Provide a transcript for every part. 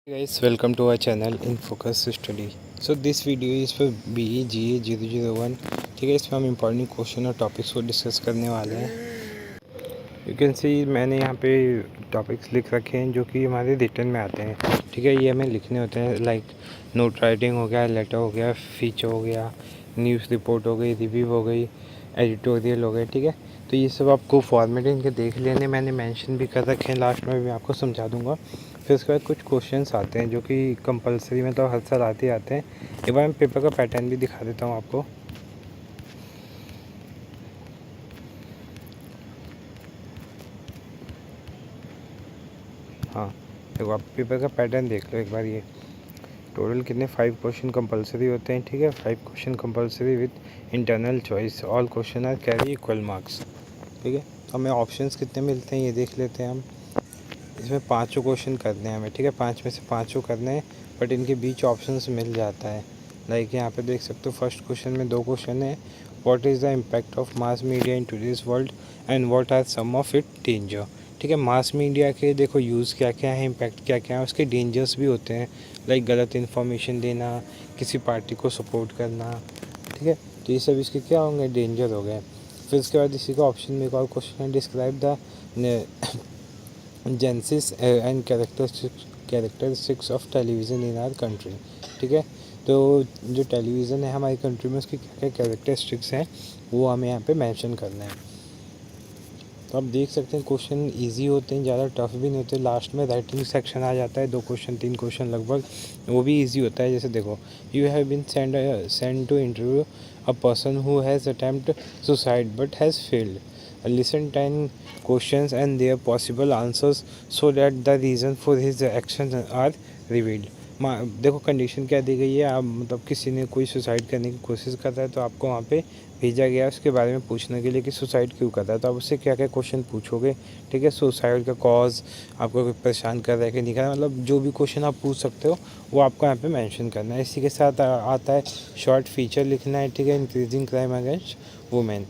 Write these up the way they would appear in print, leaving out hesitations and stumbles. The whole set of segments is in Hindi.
Guys, welcome to our channel in Focus Study. So this video is for BE GA 001. ठीक है, इसमें हम इम्पॉर्टेंट क्वेश्चन और टॉपिक्स को डिस्कस करने वाले हैं। यू कैन सी मैंने यहाँ पे टॉपिक्स लिख रखे हैं जो कि हमारे रिटर्न में आते हैं। ठीक है, ये हमें लिखने होते हैं, लाइक नोट राइटिंग हो गया, लेटर हो गया, फीचर हो गया, न्यूज़ रिपोर्ट हो गई, रिव्यू हो गई, एडिटोरियल हो गए। ठीक है, तो ये सब आपको फॉर्मेट इनके देख लेने, मैंने मेंशन भी कर रखे हैं, लास्ट में भी आपको समझा दूंगा। फिर उसके बाद कुछ क्वेश्चंस आते हैं जो कि कंपलसरी में तो हर साल आते ही आते हैं। एक बार मैं पेपर का पैटर्न भी दिखा देता हूँ आपको। हाँ, देखो आप पेपर का पैटर्न देख लो एक बार। ये टोटल कितने 5 क्वेश्चन कंपलसरी होते हैं। ठीक है, 5 question compulsory with internal choice, all question are carry equal marks. ठीक है, तो हमें ऑप्शंस कितने मिलते हैं ये देख लेते हैं हम। इसमें 5 क्वेश्चन करने हैं हमें। ठीक है, 5 में से 5 करने हैं, बट इनके बीच ऑप्शंस मिल जाता है। लाइक यहाँ पे देख सकते हो, फर्स्ट क्वेश्चन में 2 क्वेश्चन है। What is the impact of mass media in today's world and what are some of it danger. ठीक है, मास मीडिया के देखो यूज़ क्या क्या है, इम्पैक्ट क्या क्या है, उसके डेंजर्स भी होते हैं। लाइक गलत इन्फॉर्मेशन देना, किसी पार्टी को सपोर्ट करना। ठीक है, तो ये सब इसके क्या होंगे, डेंजर हो गए। फिर उसके बाद इसी का ऑप्शन में एक और क्वेश्चन है, describe the genesis and characteristics of television in our country. ठीक है, तो जो टेलीविज़न है हमारी कंट्री में, उसकी क्या क्या कैरेक्टरिस्टिक्स हैं वो हमें यहाँ पे मेंशन करना है। तो आप देख सकते हैं क्वेश्चन इजी होते हैं, ज़्यादा टफ भी नहीं होते। लास्ट में राइटिंग सेक्शन आ जाता है, 2 क्वेश्चन 3 क्वेश्चन लगभग, वो भी इजी होता है। जैसे देखो, you have been send to interview a person who has attempt suicide but has failed. Listen 10 questions and their possible answers so that the reason for his actions are revealed। देखो कंडीशन क्या दी गई है, आप मतलब किसी ने कोई सुसाइड करने की कोशिश कर रहा है तो आपको वहाँ पे भेजा गया उसके बारे में पूछने के लिए कि सुसाइड क्यों कर रहा है। तो आप उससे क्या क्या क्वेश्चन पूछोगे। ठीक है, सुसाइड का कॉज, आपको कोई परेशान कर रहा है कि नहीं कर रहा, मतलब जो भी क्वेश्चन आप पूछ सकते हो वो आपको यहाँ पे मेंशन करना है। इसी के साथ आता है शॉर्ट फीचर लिखना है। ठीक है, increasing crime against women.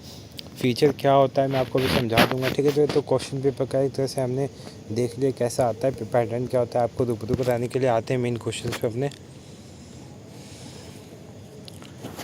Feature क्या होता है मैं आपको भी समझा दूंगा। ठीक है, तो क्वेश्चन पेपर का एक तरह से हमने देख लिया कैसा आता है, पैटर्न क्या होता है, आपको रूबरू बताने के लिए आते हैं मेन क्वेश्चन पे अपने।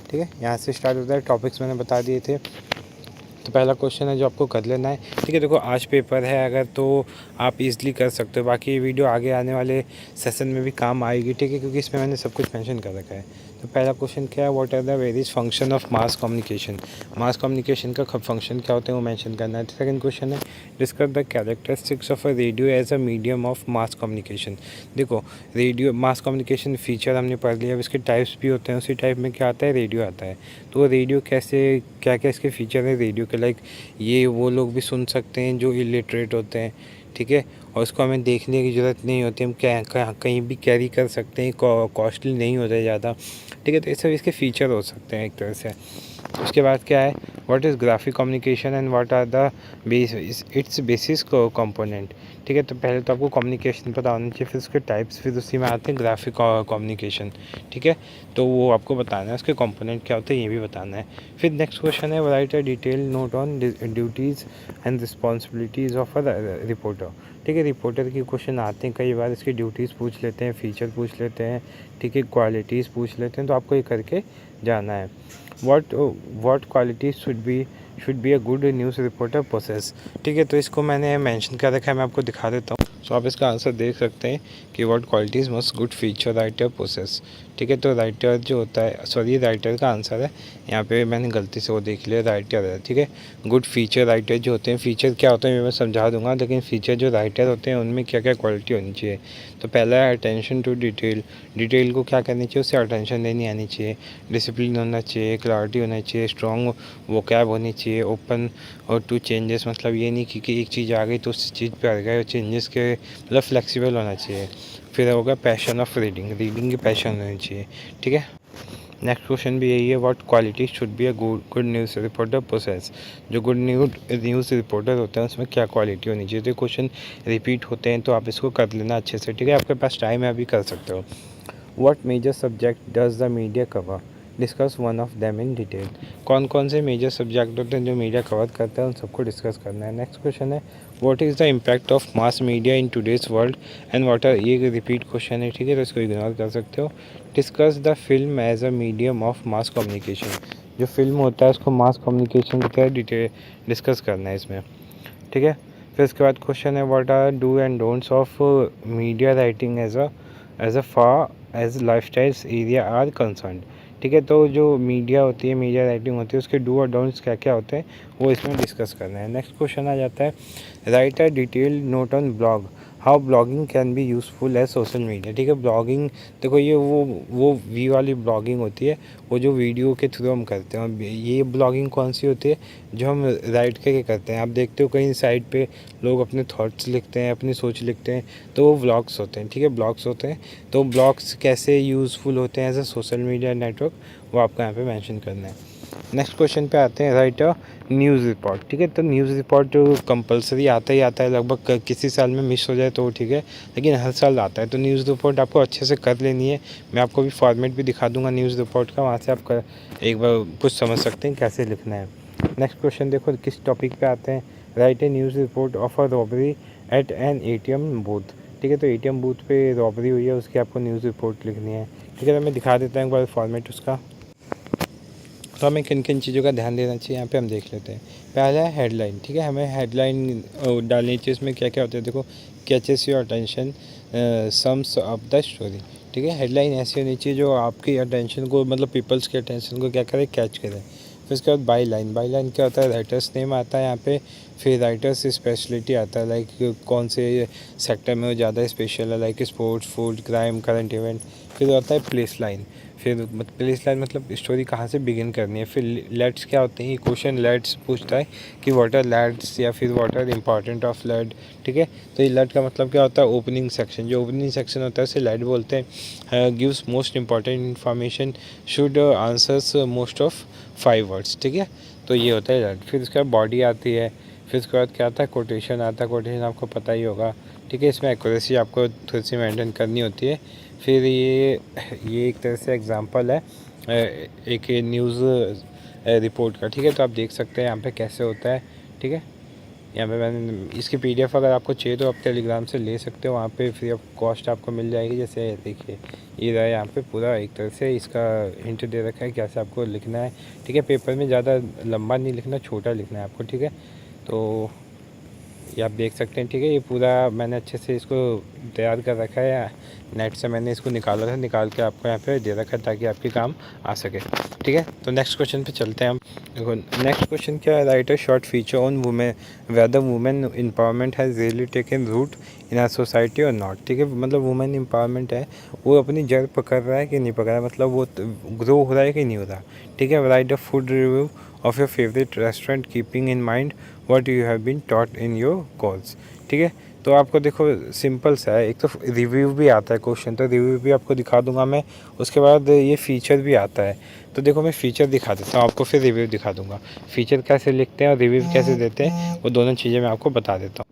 ठीक है, यहाँ से स्टार्ट होता है, टॉपिक्स मैंने बता दिए थे। तो पहला क्वेश्चन है जो आपको कर लेना है। ठीक है, देखो आज पेपर है अगर, तो आप इजीली कर सकते हो, बाकी ये वीडियो आगे आने वाले सेशन में भी काम आएगी। ठीक है, क्योंकि इसमें मैंने सब कुछ मेंशन कर रखा है। तो पहला क्वेश्चन क्या है, what are the various function of mass communication. Mass communication का फंक्शन क्या होते हैं वो मेंशन करना है। सेकंड क्वेश्चन है, describe the characteristics of a radio as a medium of mass communication. देखो रेडियो मास कम्युनिकेशन फीचर हमने पढ़ लिया, अब इसके टाइप्स भी होते हैं। उसी टाइप में क्या आता है, रेडियो आता है। तो रेडियो कैसे, क्या क्या इसके फीचर है रेडियो के, लाइक ये वो लोग भी सुन सकते हैं जो इलिटरेट होते हैं। ठीक है, और उसको हमें देखने की ज़रूरत नहीं होती, हम कहीं भी कैरी कर सकते हैं, कॉस्टली नहीं होता है ज़्यादा। ठीक है, तो ये सब इसके फ़ीचर हो सकते हैं एक तरह से। उसके बाद क्या है, what is graphic communication and what are the its basis component. ठीक है, तो पहले तो आपको कम्युनिकेशन पता होना चाहिए, फिर उसके टाइप्स, फिर उसी में आते हैं ग्राफिक कम्युनिकेशन। ठीक है, तो वो आपको बताना है, उसके कंपोनेंट क्या होते हैं ये भी बताना है। फिर नेक्स्ट क्वेश्चन है, write a detail note on duties and responsibilities of a reporter. ठीक है, रिपोर्टर की क्वेश्चन आते हैं कई बार, इसकी ड्यूटीज़ पूछ लेते हैं, फीचर पूछ लेते हैं। ठीक है, क्वालिटीज़ पूछ लेते हैं, तो आपको ये करके जाना है। What qualities should be a good news reporter possess. ठीक है, तो इसको मैंने मेंशन कर रखा है, मैं आपको दिखा देता हूँ। सो आप इसका आंसर देख सकते हैं कि what qualities must good feature writer possess. ठीक है, तो राइटर जो होता है, सॉरी राइटर का आंसर है, यहाँ पे मैंने गलती से वो देख लिया, राइटर है। ठीक है, गुड फीचर राइटर जो होते हैं, फीचर क्या होते हैं मैं समझा दूंगा, लेकिन फीचर जो राइटर होते हैं उनमें क्या क्या क्वालिटी होनी चाहिए। तो पहला है अटेंशन टू डिटेल। डिटेल को क्या करनी चाहिए, उससे अटेंशन देनी आनी चाहिए। डिसिप्लिन होना चाहिए, क्लैरिटी होना चाहिए, स्ट्रॉन्ग वोकैब होनी चाहिए, ओपन और टू चेंजेस, मतलब ये नहीं कि एक चीज़ आ गई तो उस चीज़ पे आ गए, चेंजेस के मतलब फ्लेक्सिबल होना चाहिए। फिर होगा पैशन ऑफ रीडिंग, रीडिंग की पैशन होनी चाहिए। ठीक है, नेक्स्ट क्वेश्चन भी यही है, what quality should be a good news reporter possess. जो गुड न्यूज़ रिपोर्टर होते हैं उसमें क्या क्वालिटी होनी चाहिए। तो क्वेश्चन रिपीट होते हैं, तो आप इसको कर लेना अच्छे से। ठीक है, आपके पास टाइम है, अभी कर सकते हो। What major subject does the media cover. Discuss one of them in detail. कौन कौन से मेजर सब्जेक्ट होते हैं जो मीडिया कवर करता है, उन सबको डिस्कस करना है। नेक्स्ट क्वेश्चन है what is the impact of mass media in today's world and what are, ये रिपीट क्वेश्चन है, ठीक है, तो इसको इग्नोर कर सकते हो। Discuss the film as a medium of mass communication, जो फिल्म होता है उसको मास कम्युनिकेशन की तरह डिटेल डिस्कस करना है इसमें, ठीक है। फिर इसके बाद क्वेश्चन है what are do and don'ts of media writing as a far as life styles area are concern, ठीक है। तो जो मीडिया होती है, मीडिया राइटिंग होती है, उसके डू और डोंट्स क्या क्या होते हैं वो इसमें डिस्कस करना है। नेक्स्ट क्वेश्चन आ जाता है write a detailed note on blog how blogging can be useful as social media, ठीक है। ब्लॉगिंग देखो ये वो वी वाली ब्लॉगिंग होती है, वो जो वीडियो के थ्रू हम करते हैं। ये ब्लॉगिंग कौन सी होती है, जो हम राइट करके करते हैं। आप देखते हो कहीं साइड पे लोग अपने थॉट्स लिखते हैं, अपनी सोच लिखते हैं, तो वो ब्लॉग्स होते हैं, ठीक है, ब्लॉग्स होते हैं। तो ब्लॉग्स कैसे यूज़फुल होते हैं as a social media network, वो आपको यहाँ पे मेंशन करना है। नेक्स्ट क्वेश्चन पे आते हैं राइट अ न्यूज़ रिपोर्ट, ठीक है। तो न्यूज़ रिपोर्ट कंपलसरी आता ही आता है, लगभग किसी साल में मिस हो जाए तो ठीक है, लेकिन हर साल आता है। तो न्यूज़ रिपोर्ट आपको अच्छे से कर लेनी है। मैं आपको भी फॉर्मेट भी दिखा दूंगा न्यूज़ रिपोर्ट का, वहाँ से आप एक बार कुछ समझ सकते हैं कैसे लिखना है। नेक्स्ट क्वेश्चन देखो किस टॉपिक पे आते हैं, write a news report of a robbery at an ATM booth, ठीक है। तो ATM बूथ पे रॉबरी हुई है, उसकी आपको न्यूज़ रिपोर्ट लिखनी है, ठीक है। तो मैं दिखा देता हूँ एक बार फॉर्मेट उसका। तो हमें किन किन चीज़ों का ध्यान देना चाहिए यहाँ पे हम देख लेते हैं। पहला है हेडलाइन, ठीक है, हमें हेडलाइन डालनी चाहिए। इसमें क्या क्या होता है देखो, catches your attention, sums of the story, ठीक है। हेडलाइन ऐसी होनी चाहिए जो आपकी अटेंशन को, मतलब पीपल्स के अटेंशन को क्या करे, कैच करे। फिर उसके बाद बाई लाइन, बाई लाइन क्या होता है, राइटर्स नेम आता है यहाँ पे, फिर राइटर्स स्पेशलिटी आता है, लाइक कौन से सेक्टर में वो ज़्यादा स्पेशल है, like sports, food, crime, current event. फिर आता है प्लेस लाइन, फिर प्लेस लाइन मतलब स्टोरी कहाँ से बिगिन करनी है। फिर लेट्स क्या होते हैं, ये क्वेश्चन लेट्स पूछता है कि व्हाट आर लेट्स या फिर what are important of let, ठीक है। तो ये लेट का मतलब क्या होता है, ओपनिंग सेक्शन, जो ओपनिंग सेक्शन होता है उसे लेट बोलते हैं। Gives most important information, should answers most of 5 words, ठीक है। तो ये होता है लेट। फिर उसके बाद बॉडी आती है, फिर उसके बाद क्या आता है, कोटेशन आता है। कोटेशन आपको पता ही होगा, ठीक है। इसमें एक्यूरेसी आपको थोड़ी सी मेंटेन करनी होती है। फिर ये एक तरह से एग्जांपल है एक न्यूज़ रिपोर्ट का, ठीक है। तो आप देख सकते हैं यहाँ पे कैसे होता है, ठीक है। यहाँ पे मैंने इसकी PDF अगर आपको चाहिए तो आप टेलीग्राम से ले सकते हो, वहाँ पे फ्री ऑफ कॉस्ट आपको मिल जाएगी। जैसे देखिए ये रहा, यहाँ पे पूरा एक तरह से इसका हिंट दे रखा है कैसे आपको लिखना है, ठीक है। पेपर में ज़्यादा लंबा नहीं लिखना, छोटा लिखना है आपको, ठीक है। तो ये आप देख सकते हैं, ठीक है। ये पूरा मैंने अच्छे से इसको तैयार कर रखा है, नेट से मैंने इसको निकाला था, निकाल के आपको यहाँ पे दे रखा है ताकि आपके काम आ सके, ठीक है। तो नेक्स्ट क्वेश्चन पे चलते हैं हम। देखो नेक्स्ट क्वेश्चन क्या है, write a short feature on women whether women empowerment has really taken root in our society or not, ठीक है। मतलब वुमेन एम्पावरमेंट है, वो अपनी जड़ पकड़ रहा है कि नहीं पकड़ रहा है, मतलब वो ग्रो हो रहा है कि नहीं हो रहा, ठीक है। Write a food review of your favourite restaurant keeping in mind what you have been taught in your course, ठीक है। तो आपको देखो सिंपल सा है, एक तो रिव्यू भी आता है क्वेश्चन, तो रिव्यू भी आपको दिखा दूंगा मैं। उसके बाद ये फीचर भी आता है, तो देखो मैं फ़ीचर दिखा देता हूँ आपको, फिर रिव्यू दिखा दूंगा। फ़ीचर कैसे लिखते हैं और रिव्यू कैसे देते हैं, वो दोनों चीज़ें मैं आपको बता देता हूँ।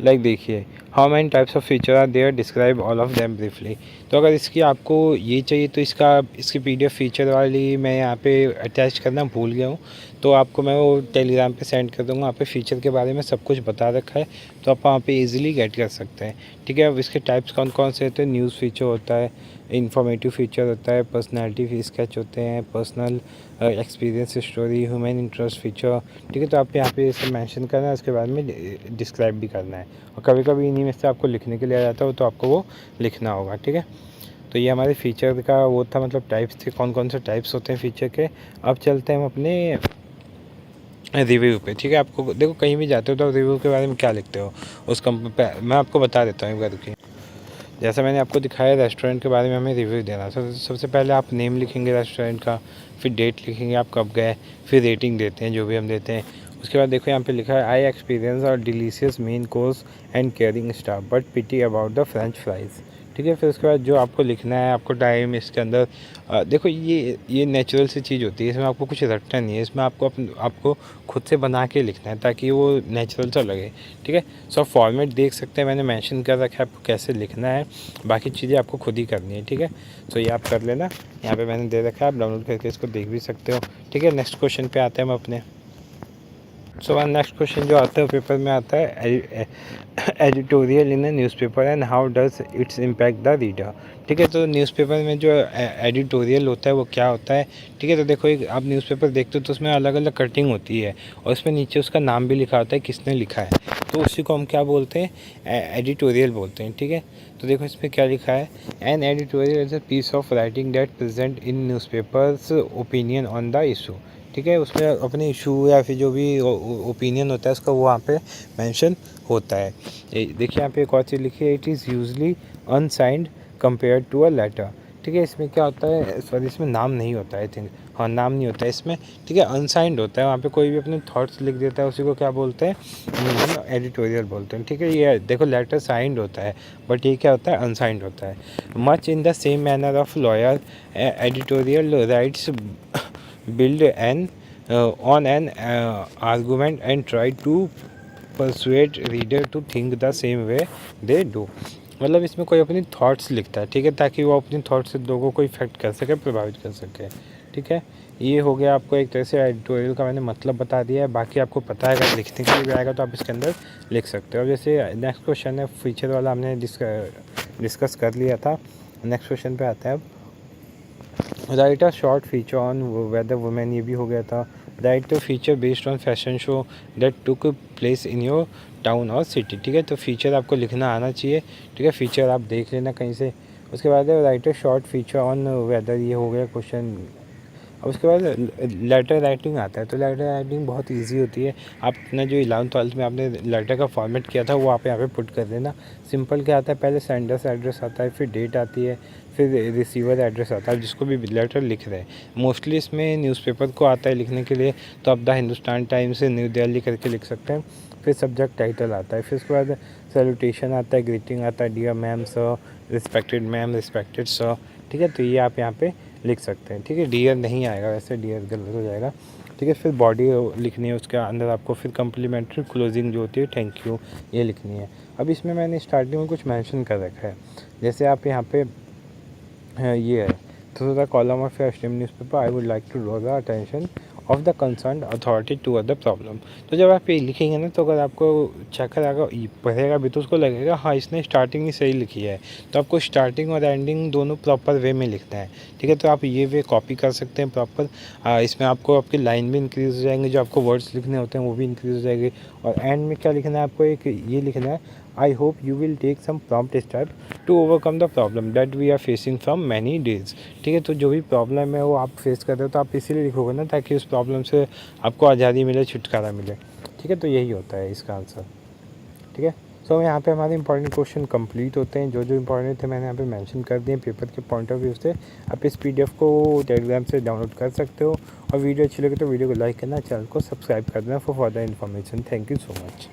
लाइक देखिए, how many types of feature are there, describe all of them briefly. तो अगर इसकी आपको ये चाहिए तो इसकी PDF फीचर वाली मैं यहाँ पे अटैच करना भूल गया हूँ, तो आपको मैं वो टेलीग्राम पे सेंड कर दूँगा। वहाँ पे फ़ीचर के बारे में सब कुछ बता रखा है, तो आप वहाँ पे इजीली गेट कर सकते हैं, ठीक है। अब इसके टाइप्स कौन कौन से होते हैं, न्यूज़ फीचर होता है, इंफॉर्मेटिव फीचर होता है, पर्सनैलिटी स्केच होते हैं, personal experience story, human interest feature, ठीक है। तो आप यहाँ पे इसे मेंशन करना है, उसके बाद में डिस्क्राइब भी करना है। और कभी कभी इन्हीं में से आपको लिखने के लिए आ जाता हो, तो आपको वो लिखना होगा, ठीक है। तो ये हमारे फ़ीचर का वो था, मतलब टाइप्स थे, कौन कौन से टाइप्स होते हैं फ़ीचर के। अब चलते हैं हम अपने रिव्यू पे, ठीक है। आपको देखो कहीं भी जाते हो तो रिव्यू के बारे में क्या लिखते हो, उस कंपनी पे मैं आपको बता देता हूँ एक बार रुकिए। जैसा मैंने आपको दिखाया रेस्टोरेंट के बारे में हमें रिव्यू देना, सबसे पहले आप नेम लिखेंगे रेस्टोरेंट का, फिर डेट लिखेंगे आप कब गए, फिर रेटिंग देते हैं जो भी हम देते हैं। उसके बाद देखो यहाँ पे लिखा है I experience our delicious main course and caring staff but pity about the French fries, ठीक है। फिर उसके बाद जो आपको लिखना है, आपको टाइम इसके अंदर देखो ये नेचुरल सी चीज़ होती है, इसमें आपको कुछ रटना नहीं है, इसमें आपको खुद से बना के लिखना है ताकि वो नेचुरल सा लगे। ठीक है। सब फॉर्मेट देख सकते हैं, मैंने मेंशन कर रखा है आपको कैसे लिखना है, बाकी चीज़ें आपको खुद ही करनी है। ठीक है। तो ये आप कर लेना, यहाँ पे मैंने दे रखा है, आप डाउनलोड करके इसको देख भी सकते हो। ठीक है। नेक्स्ट क्वेश्चन पे आते हैं हम अपने। सो नेक्स्ट क्वेश्चन जो आता है पेपर में आता है editorial in A newspaper and how does its impact the reader. ठीक है। तो न्यूज़पेपर में जो एडिटोरियल होता है वो क्या होता है। ठीक है। तो देखो एक आप न्यूज़पेपर देखते हो तो उसमें अलग अलग कटिंग होती है और उसमें नीचे उसका नाम भी लिखा होता है, किसने लिखा है, तो उसी को हम क्या बोलते हैं, एडिटोरियल बोलते हैं। ठीक है। तो देखो इसमें क्या लिखा है, an editorial is a piece of writing that present in newspapers opinion on the issue. ठीक है। उसमें अपने इशू या फिर जो भी ओपिनियन होता है उसका वो वहाँ पे मेंशन होता है। देखिए यहाँ पे एक और चीज़ लिखी है, it is usually unsigned compare to a letter. ठीक है। इसमें क्या होता है, सॉरी इसमें नाम नहीं होता है, आई थिंक, हाँ नाम नहीं होता है इसमें। ठीक है। अनसाइंड होता है, वहाँ पे कोई भी अपने थॉट्स लिख देता है, उसी को क्या बोलते हैं, एडिटोरियल बोलते हैं। ठीक है। ये देखो लेटर साइंड होता है, बट ये क्या होता है, अनसाइंड होता है। Much in the same manner of lawyer editorial rights build on an argument and try to persuade reader to think the same way they do। मतलब इसमें कोई अपनी थॉट्स लिखता है। ठीक है। ताकि वो अपनी थॉट्स से लोगों को इफेक्ट कर सके, प्रभावित कर सके। ठीक है। ये हो गया आपको एक तरह से एडिटोरियल का मैंने मतलब बता दिया है। बाकी आपको पता है अगर लिखने के लिए भी आएगा तो आप इसके अंदर लिख सकते हो। जैसे नेक्स्ट क्वेश्चन है फीचर वाला, हमने डिस्कस कर लिया था। नेक्स्ट क्वेश्चन पे आता है अब, right a short feature on whether women, ये भी हो गया था। Right a feature based on fashion show that took place in your town और सिटी। ठीक है। तो फीचर आपको लिखना आना चाहिए। ठीक है। फीचर आप देख लेना कहीं से। उसके बाद right a short feature on whether, ये हो गया क्वेश्चन। अब उसके बाद लेटर राइटिंग आता है। तो लेटर राइटिंग बहुत इजी होती है। आप अपना जो 11th-12th में आपने लेटर का फॉर्मेट किया था वो आप यहाँ पे पुट कर देना। सिंपल क्या आता है, पहले सेंडर्स एड्रेस आता है, फिर डेट आती है, फिर रिसीवर एड्रेस आता है, जिसको भी लेटर लिख रहे हैं। मोस्टली इसमें न्यूज़पेपर को आता है लिखने के लिए, तो आप द हिंदुस्तान टाइम्स से न्यू दिल्ली करके लिख सकते हैं। फिर सब्जेक्ट टाइटल आता है, फिर उसके बाद सैल्यूटेशन आता है, ग्रीटिंग आता है, dear ma'am sir, respected ma'am, respected sir. ठीक है। तो ये आप यहाँ पे लिख सकते हैं। ठीक है। डियर नहीं आएगा, वैसे डियर गलत हो जाएगा। ठीक है। फिर बॉडी लिखनी है, उसके अंदर आपको फिर कम्प्लीमेंट्री क्लोजिंग जो होती है, थैंक यू, ये लिखनी है। अब इसमें मैंने स्टार्टिंग में कुछ मेंशन कर रखा है, जैसे आप यहाँ पे ये है, through the column of your esteemed newspaper I would like to draw the attention of the concern authority to the problem. तो जब आप ये लिखेंगे ना, तो अगर आपको चक्कर आएगा, पढ़ेगा भी, तो उसको लगेगा हाँ इसने स्टार्टिंग ही सही लिखी है। तो आपको स्टार्टिंग और एंडिंग दोनों प्रॉपर वे में लिखना है। ठीक है। तो आप ये वे कॉपी कर सकते हैं प्रॉपर। इसमें आपको आपकी लाइन भी इंक्रीज़ हो जाएंगे, जो आपको वर्ड्स लिखने होते हैं वो भी इंक्रीज़ हो जाएंगे। और एंड में क्या लिखना है आपको, एक ये लिखना है, I hope you will take some prompt step to overcome the problem that we are facing from many days. ठीक है। तो जो भी प्रॉब्लम है वो आप फेस कर रहे हो, तो आप इसीलिए लिखोगे ना, ताकि उस प्रॉब्लम से आपको आज़ादी मिले, छुटकारा मिले। ठीक है। तो यही होता है इसका आंसर। ठीक है। सो यहाँ पे हमारे इंपॉर्टेंट क्वेश्चन कंप्लीट होते हैं। जो जो इंपॉर्टेंट थे मैंने यहाँ पे मेंशन कर दिए पेपर के पॉइंट ऑफ व्यू से। आप इस PDF को टेलीग्राम से डाउनलोड कर सकते हो। और वीडियो अच्छी लगे तो वीडियो को लाइक करना, चैनल को सब्सक्राइब कर देना for further information. Thank you so much.